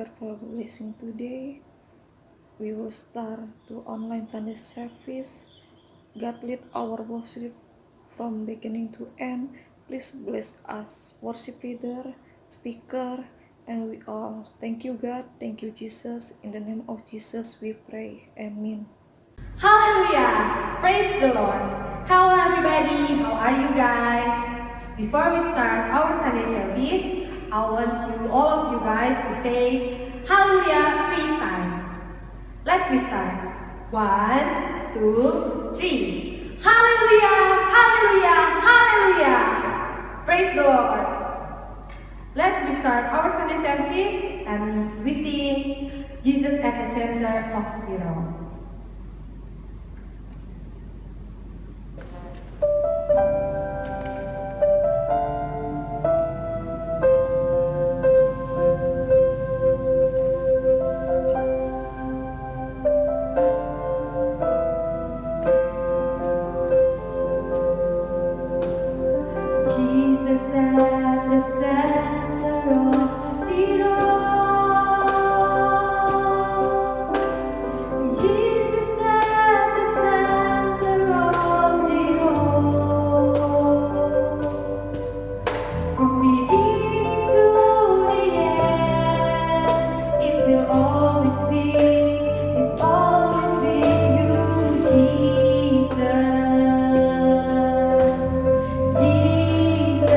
God for blessing today. We will start to online Sunday service. God lead our worship from beginning to end. Please bless us, worship leader, speaker, and we all. Thank you, God. Thank you, Jesus. In the name of Jesus, we pray. Amen. Hallelujah! Praise the Lord! Hello everybody, how are you guys? Before we start our Sunday service, I want all of you guys to say Hallelujah 3 times. Let's be start. 1, 2, 3. Hallelujah! Hallelujah! Hallelujah! Praise the Lord! Let's restart our Sunday service and we sing Jesus at the center of it all. Jesus at the center of it all. Jesus at the center of it all. From beginning to the end, it will always be, it's always been you, Jesus. Jesus,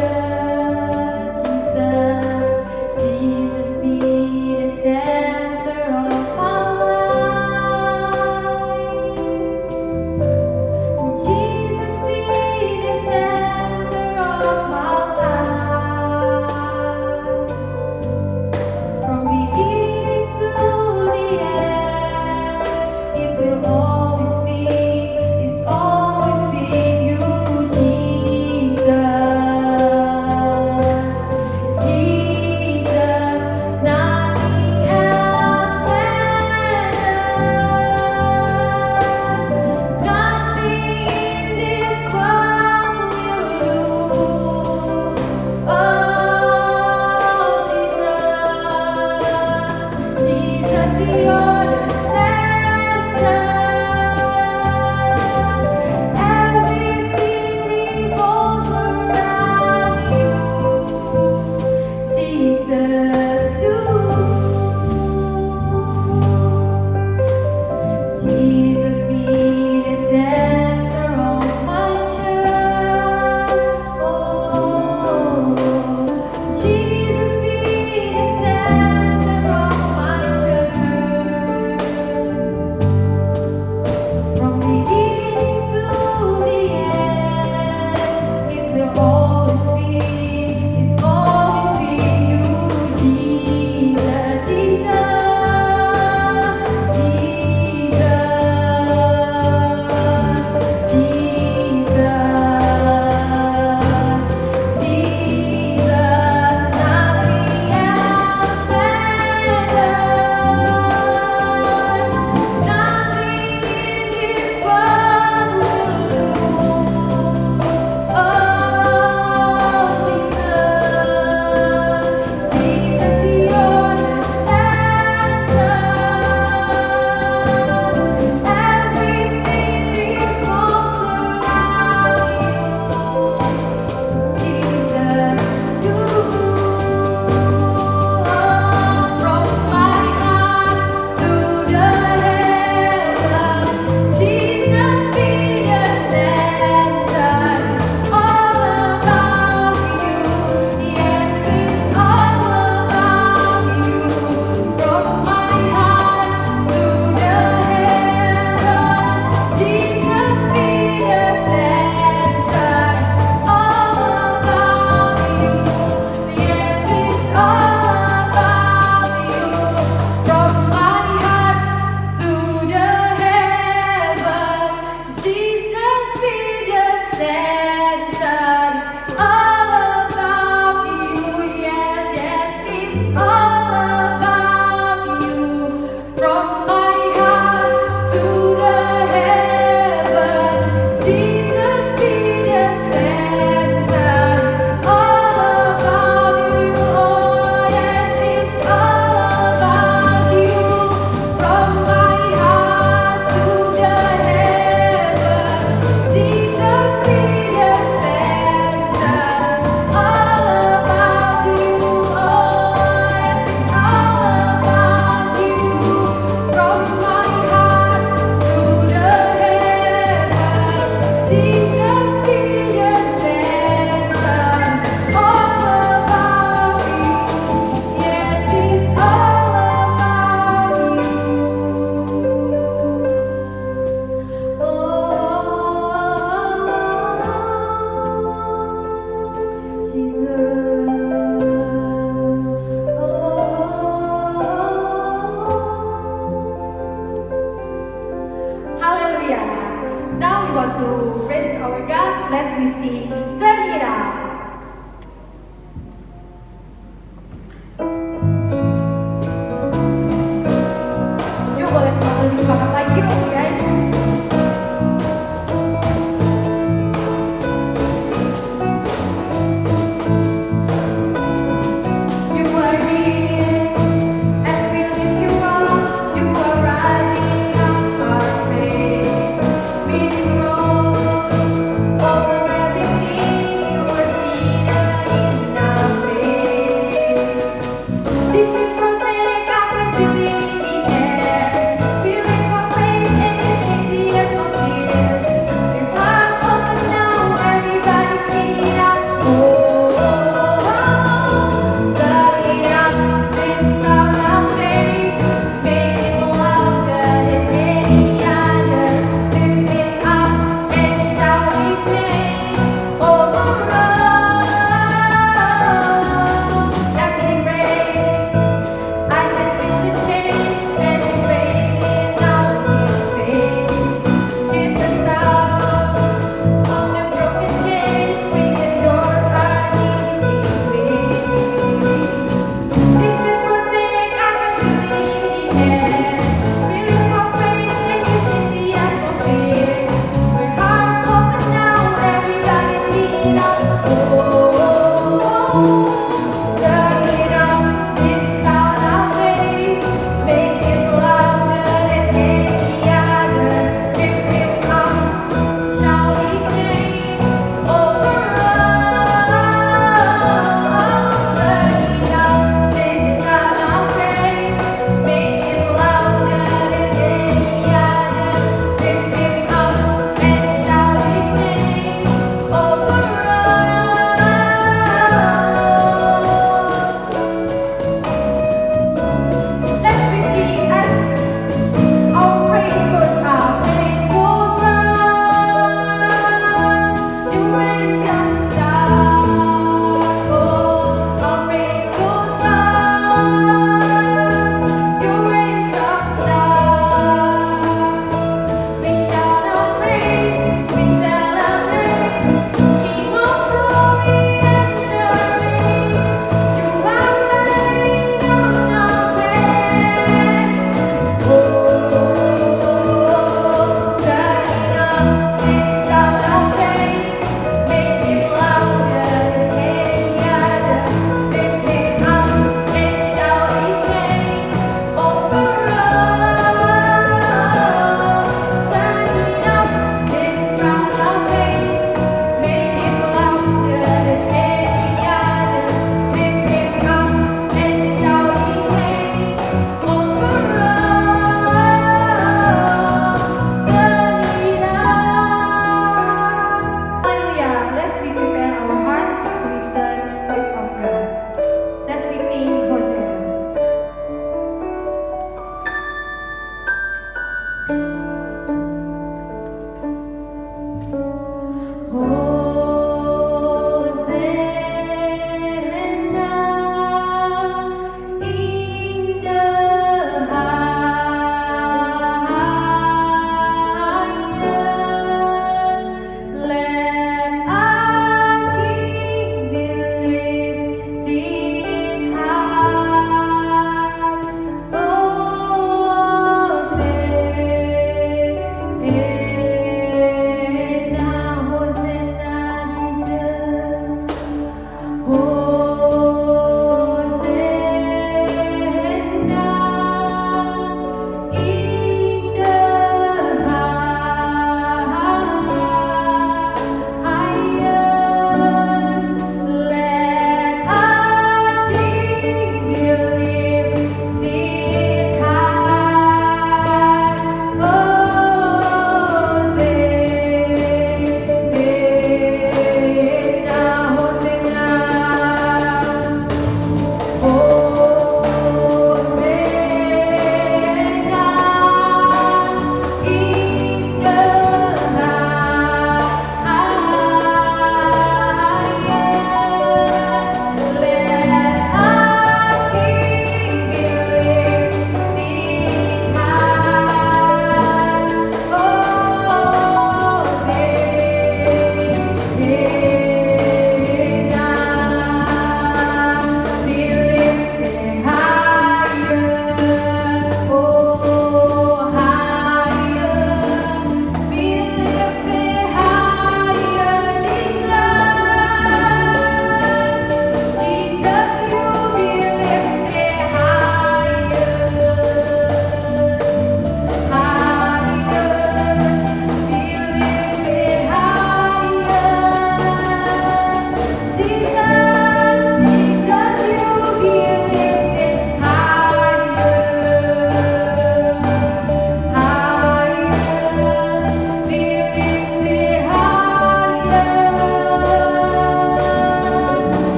Hallelujah. Now we want to praise our God. Let's we sing Turn It Up. Yuk boleh lebih semangat lagi yuk guys. You are here, and we lift you up. You are riding up our praise. We throw over everything.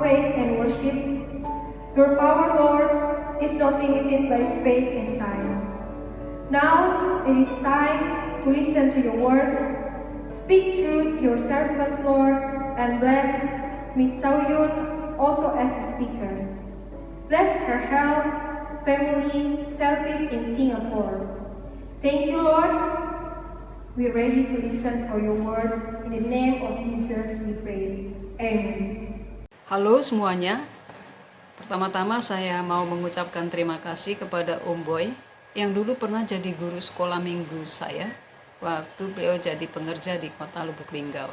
praise and worship. Your power, Lord, is not limited by space and time. Now it is time to listen to your words. Speak through your servants, Lord, and bless Miss Saoyun also as the speakers. Bless her health, family, service in Singapore. Thank you, Lord. We're ready to listen for your word. In the name of Jesus we pray. Amen. Halo semuanya. Pertama-tama saya mau mengucapkan terima kasih kepada Om Boy yang dulu pernah jadi guru sekolah minggu saya waktu beliau jadi pengerja di kota Lubuk Linggau.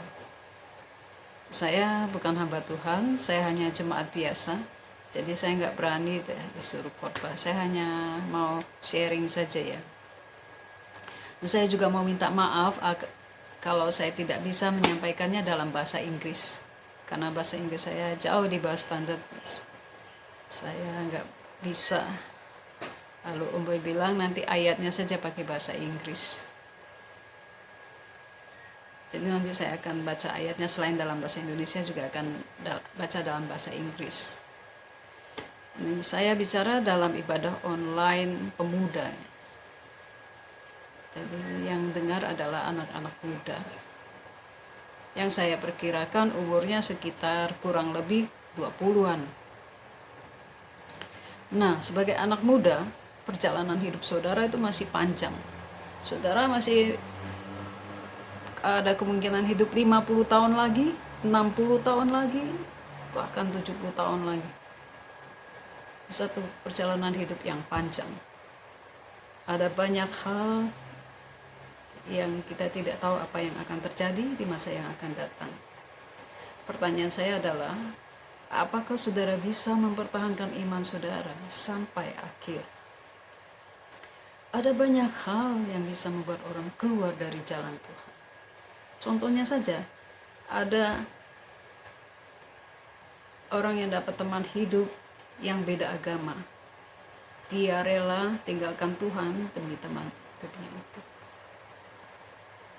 Saya bukan hamba Tuhan, saya hanya jemaat biasa. Jadi saya nggak berani disuruh khotbah. Saya hanya mau sharing saja ya. Saya juga mau minta maaf kalau saya tidak bisa menyampaikannya dalam bahasa Inggris. Karena bahasa Inggris saya jauh di bawah standar. Saya nggak bisa. Lalu Om Boy bilang nanti ayatnya saja pakai bahasa Inggris. Jadi nanti saya akan baca ayatnya selain dalam bahasa Indonesia juga akan baca dalam bahasa Inggris. Ini saya bicara dalam ibadah online pemuda. Jadi yang dengar adalah anak-anak muda. Yang saya perkirakan umurnya sekitar kurang lebih 20-an. Nah, sebagai anak muda, perjalanan hidup saudara itu masih panjang. Saudara masih ada kemungkinan hidup 50 tahun lagi, 60 tahun lagi, bahkan 70 tahun lagi. Satu perjalanan hidup yang panjang. Ada banyak hal yang kita tidak tahu apa yang akan terjadi di masa yang akan datang. Pertanyaan saya adalah, apakah saudara bisa mempertahankan iman saudara sampai akhir? Ada banyak hal yang bisa membuat orang keluar dari jalan Tuhan. Contohnya saja, ada orang yang dapat teman hidup yang beda agama. Dia rela tinggalkan Tuhan demi teman hidupnya itu.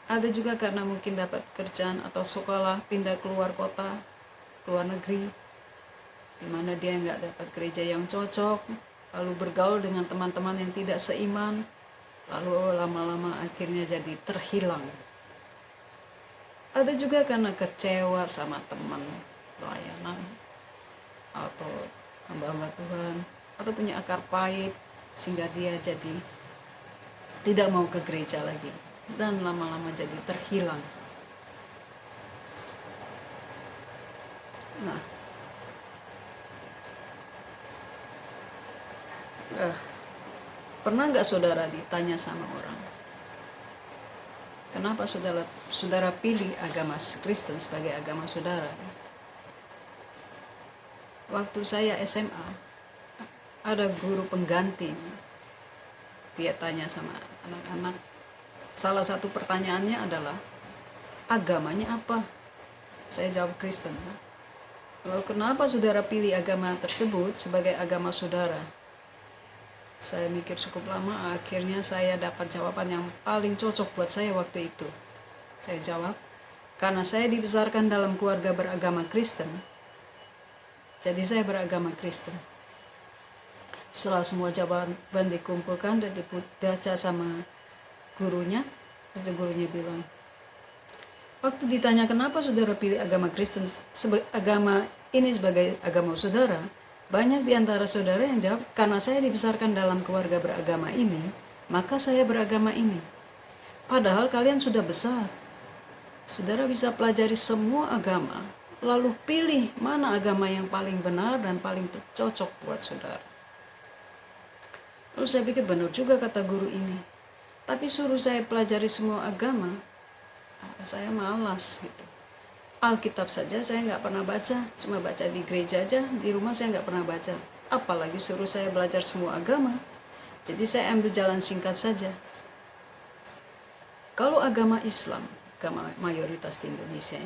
Ada juga karena mungkin dapat kerjaan atau sekolah, pindah keluar kota, keluar negeri, di mana dia nggak dapat gereja yang cocok, lalu bergaul dengan teman-teman yang tidak seiman, lalu lama-lama akhirnya jadi terhilang. Ada juga karena kecewa sama teman pelayanan, atau hamba-hamba Tuhan, atau punya akar pahit, sehingga dia jadi tidak mau ke gereja lagi. Dan lama-lama jadi terhilang. Nah, pernah nggak saudara ditanya sama orang, kenapa saudara pilih agama Kristen sebagai agama saudara? Waktu saya SMA, ada guru pengganti. Dia tanya sama anak-anak. Salah satu pertanyaannya adalah, agamanya apa? Saya jawab Kristen. Lalu kenapa saudara pilih agama tersebut sebagai agama saudara? Saya mikir cukup lama, akhirnya saya dapat jawaban yang paling cocok buat saya waktu itu. Saya jawab, karena saya dibesarkan dalam keluarga beragama Kristen, jadi saya beragama Kristen. Setelah semua jawaban dikumpulkan dan dibaca sama gurunya, terus gurunya bilang, waktu ditanya kenapa saudara pilih agama Kristen agama ini sebagai agama saudara, banyak di antara saudara yang jawab, karena saya dibesarkan dalam keluarga beragama ini, maka saya beragama ini. Padahal kalian sudah besar, saudara bisa pelajari semua agama, lalu pilih mana agama yang paling benar dan paling cocok buat saudara. Lalu saya pikir benar juga kata guru ini. Tapi suruh saya pelajari semua agama, saya malas gitu. Alkitab saja saya nggak pernah baca, cuma baca di gereja aja, di rumah saya nggak pernah baca. Apalagi suruh saya belajar semua agama. Jadi saya ambil jalan singkat saja. Kalau agama Islam, agama mayoritas di Indonesia,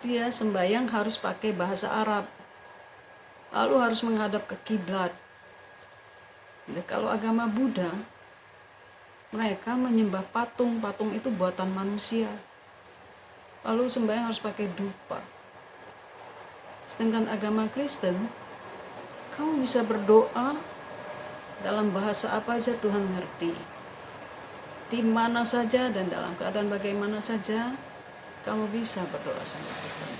dia sembahyang harus pakai bahasa Arab, lalu harus menghadap ke kiblat. Kalau agama Buddha, mereka menyembah patung itu buatan manusia. Lalu sembahyang harus pakai dupa. Sedangkan agama Kristen, kamu bisa berdoa dalam bahasa apa aja Tuhan ngerti. Di mana saja dan dalam keadaan bagaimana saja, kamu bisa berdoa sama Tuhan.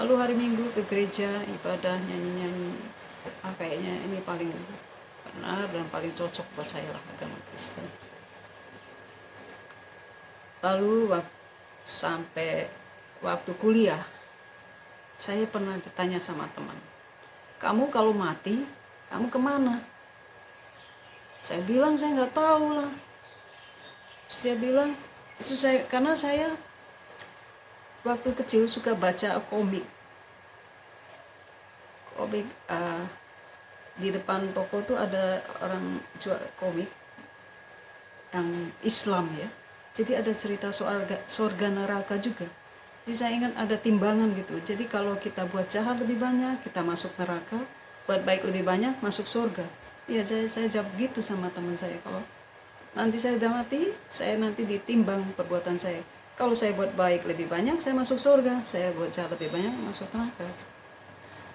Lalu hari Minggu ke gereja, ibadah, nyanyi-nyanyi. Kayaknya ini paling benar dan paling cocok buat saya lah, agama Kristen. Lalu sampai waktu kuliah, saya pernah ditanya sama teman, kamu kalau mati, kamu kemana? Saya bilang saya nggak tahu lah. Saya bilang itu karena saya waktu kecil suka baca komik. Di depan toko tuh ada orang jual komik yang Islam ya. Jadi ada cerita surga neraka juga. Jadi saya ingat ada timbangan gitu. Jadi kalau kita buat jahat lebih banyak, kita masuk neraka. Buat baik lebih banyak, masuk surga. Iya, saya jawab gitu sama teman saya. Kalau nanti saya udah mati, saya nanti ditimbang perbuatan saya. Kalau saya buat baik lebih banyak, saya masuk surga. Saya buat jahat lebih banyak, masuk neraka.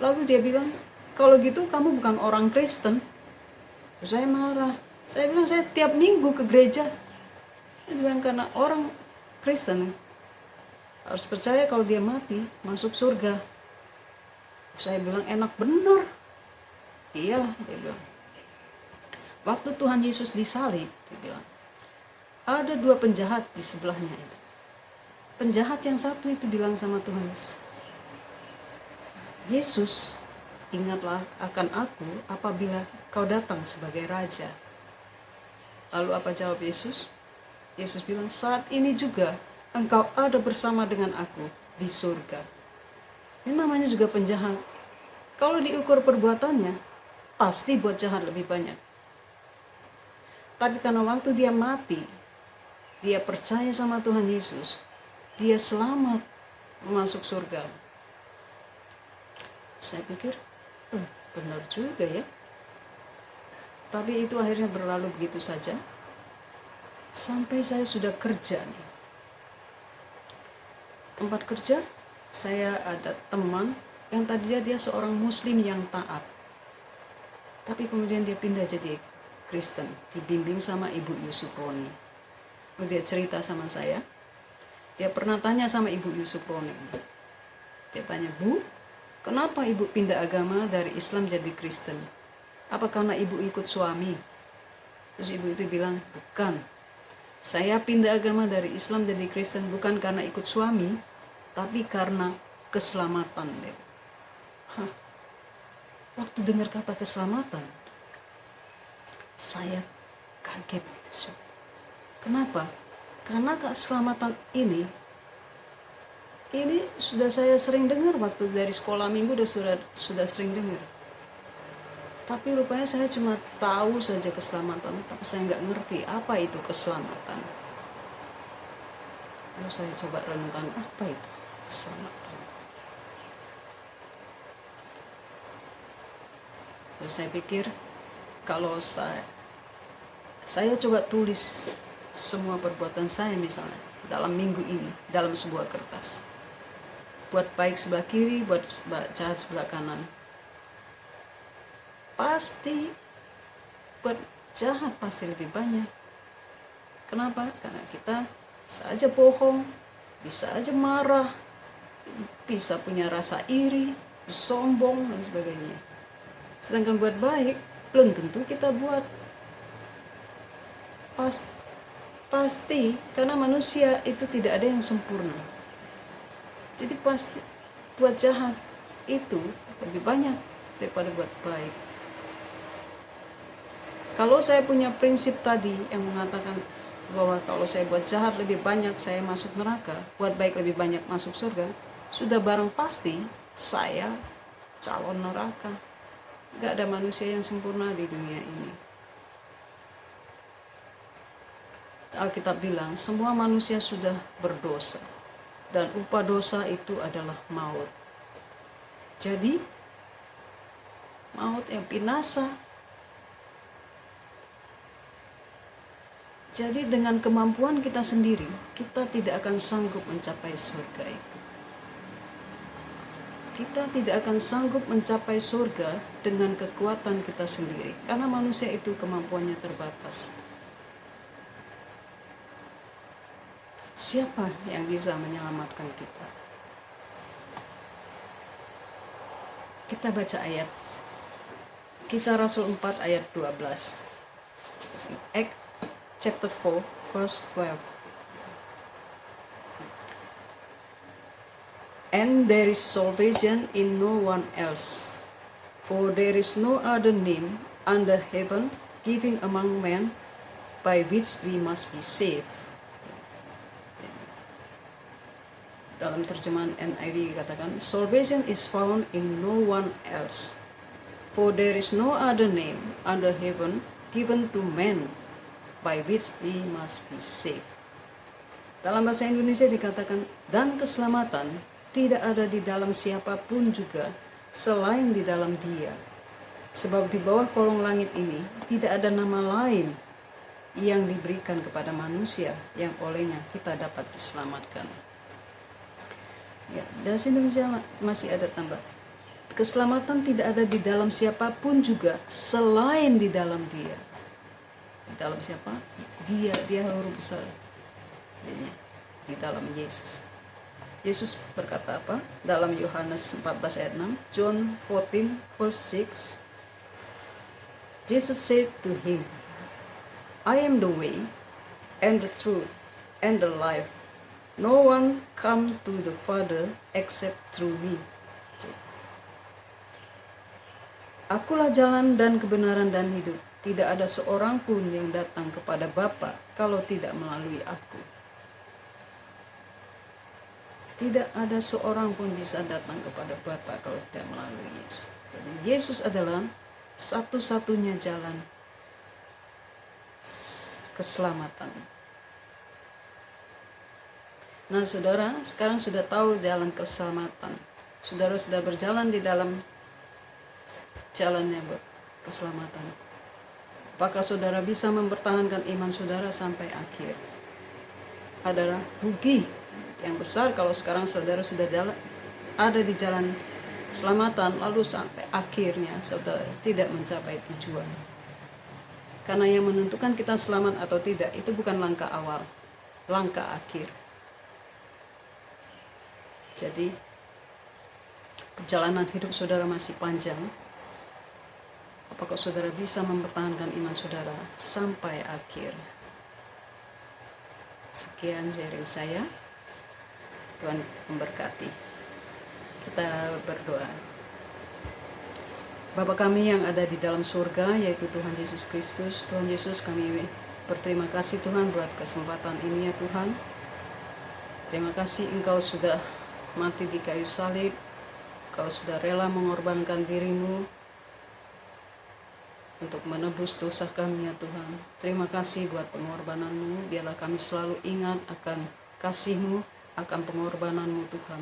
Lalu dia bilang, kalau gitu kamu bukan orang Kristen. Terus saya marah. Saya bilang, saya tiap minggu ke gereja. Dia bilang, karena orang Kristen harus percaya kalau dia mati, masuk surga. Saya bilang, enak bener. Iya, dia bilang. Waktu Tuhan Yesus disalib, dia bilang, ada 2 penjahat di sebelahnya itu. Penjahat yang satu itu bilang sama Tuhan Yesus, Yesus, ingatlah akan aku apabila kau datang sebagai raja. Lalu apa jawab Yesus? Yesus bilang, saat ini juga engkau ada bersama dengan aku di surga. Ini namanya juga penjahat. Kalau diukur perbuatannya, pasti buat jahat lebih banyak. Tapi karena waktu dia mati, dia percaya sama Tuhan Yesus, dia selamat masuk surga. Saya pikir, benar juga ya. Tapi itu akhirnya berlalu begitu saja. Sampai saya sudah kerja nih. Tempat kerja, saya ada teman yang tadinya dia seorang muslim yang taat. Tapi kemudian dia pindah jadi Kristen, dibimbing sama Ibu Yusuf Roni. Lalu dia cerita sama saya, dia pernah tanya sama Ibu Yusuf Roni. Dia tanya, Bu, kenapa Ibu pindah agama dari Islam jadi Kristen? Apa karena Ibu ikut suami? Terus Ibu itu bilang, bukan. Saya pindah agama dari Islam jadi Kristen bukan karena ikut suami, tapi karena keselamatan. Waktu dengar kata keselamatan, saya kaget gitu. Kenapa? Karena keselamatan ini sudah saya sering dengar waktu dari sekolah minggu sudah sering dengar. Tapi rupanya saya cuma tahu saja keselamatan, tapi saya nggak ngerti apa itu keselamatan. Lalu saya coba renungkan, apa itu keselamatan? Lalu saya pikir, kalau saya coba tulis semua perbuatan saya misalnya dalam minggu ini, dalam sebuah kertas. Buat baik sebelah kiri, buat jahat sebelah kanan. Pasti buat jahat pasti lebih banyak. Kenapa? Karena kita bisa aja bohong, bisa aja marah, bisa punya rasa iri, sombong dan sebagainya. Sedangkan buat baik belum tentu kita buat. Pasti karena manusia itu tidak ada yang sempurna. Jadi pasti buat jahat itu lebih banyak daripada buat baik. Kalau saya punya prinsip tadi yang mengatakan bahwa kalau saya buat jahat lebih banyak saya masuk neraka, buat baik lebih banyak masuk surga, sudah barang pasti saya calon neraka. Gak ada manusia yang sempurna di dunia ini. Alkitab bilang semua manusia sudah berdosa dan upah dosa itu adalah maut. Jadi maut yang binasa. Jadi dengan kemampuan kita sendiri, kita tidak akan sanggup mencapai surga itu. kita tidak akan sanggup mencapai surga dengan kekuatan kita sendiri, karena manusia itu kemampuannya terbatas. Siapa yang bisa menyelamatkan kita? Kita baca ayat Kisah Rasul 4 ayat 12. Act chapter 4 verse 12. And there is salvation in no one else, for there is no other name under heaven given among men by which we must be saved. Dalam terjemahan NIV katakan, salvation is found in no one else, for there is no other name under heaven given to men by which we must be saved. Dalam bahasa Indonesia dikatakan, dan keselamatan tidak ada di dalam siapapun juga selain di dalam Dia. Sebab di bawah kolong langit ini tidak ada nama lain yang diberikan kepada manusia yang olehnya kita dapat diselamatkan. Ya, dari Indonesia masih ada tambah. Keselamatan tidak ada di dalam siapapun juga selain di dalam Dia. Di dalam siapa? Dia huruf besar. Di dalam Yesus. Yesus berkata apa? Dalam Yohanes 14 ayat 6, John 14 verse 6. Jesus said to him, I am the way and the truth and the life. No one come to the Father except through me. Akulah jalan dan kebenaran dan hidup. Tidak ada seorang pun yang datang kepada Bapa kalau tidak melalui aku. Tidak ada seorang pun bisa datang kepada Bapa kalau tidak melalui Yesus. Jadi Yesus adalah satu-satunya jalan keselamatan. Nah, saudara, sekarang sudah tahu jalan keselamatan. Saudara sudah berjalan di dalam jalannya keselamatan. Apakah saudara bisa mempertahankan iman saudara sampai akhir? Adalah rugi yang besar kalau sekarang saudara sudah ada di jalan keselamatan, lalu sampai akhirnya saudara tidak mencapai tujuan. Karena yang menentukan kita selamat atau tidak itu bukan langkah awal, langkah akhir. Jadi perjalanan hidup saudara masih panjang. Apakah saudara bisa mempertahankan iman saudara sampai akhir? Sekian sharing saya. Tuhan memberkati. Kita berdoa. Bapa kami yang ada di dalam surga, yaitu Tuhan Yesus Kristus. Tuhan Yesus, kami berterima kasih Tuhan buat kesempatan ini ya Tuhan. Terima kasih Engkau sudah mati di kayu salib. Engkau sudah rela mengorbankan dirimu untuk menebus dosa kami ya Tuhan. Terima kasih buat pengorbananmu. Biarlah kami selalu ingat akan kasih-Mu, akan pengorbananmu Tuhan.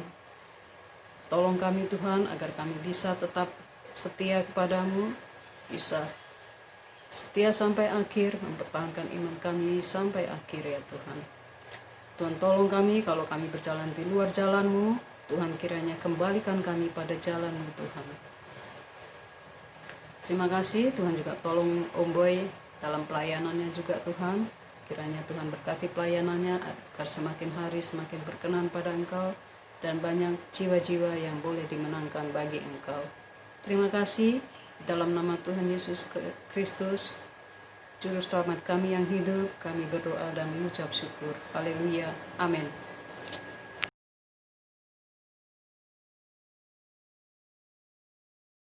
Tolong kami Tuhan agar kami bisa tetap setia kepadamu, bisa setia sampai akhir, mempertahankan iman kami sampai akhir ya Tuhan. Tuhan tolong kami kalau kami berjalan di luar jalan-Mu, Tuhan kiranya kembalikan kami pada jalan-Mu Tuhan. Terima kasih Tuhan, juga tolong Om Boy dalam pelayanannya juga Tuhan. Kiranya Tuhan berkati pelayanannya agar semakin hari semakin berkenan pada Engkau dan banyak jiwa-jiwa yang boleh dimenangkan bagi Engkau. Terima kasih dalam nama Tuhan Yesus Kristus, Juru Selamat kami yang hidup, kami berdoa dan mengucap syukur. Haleluya. Amin.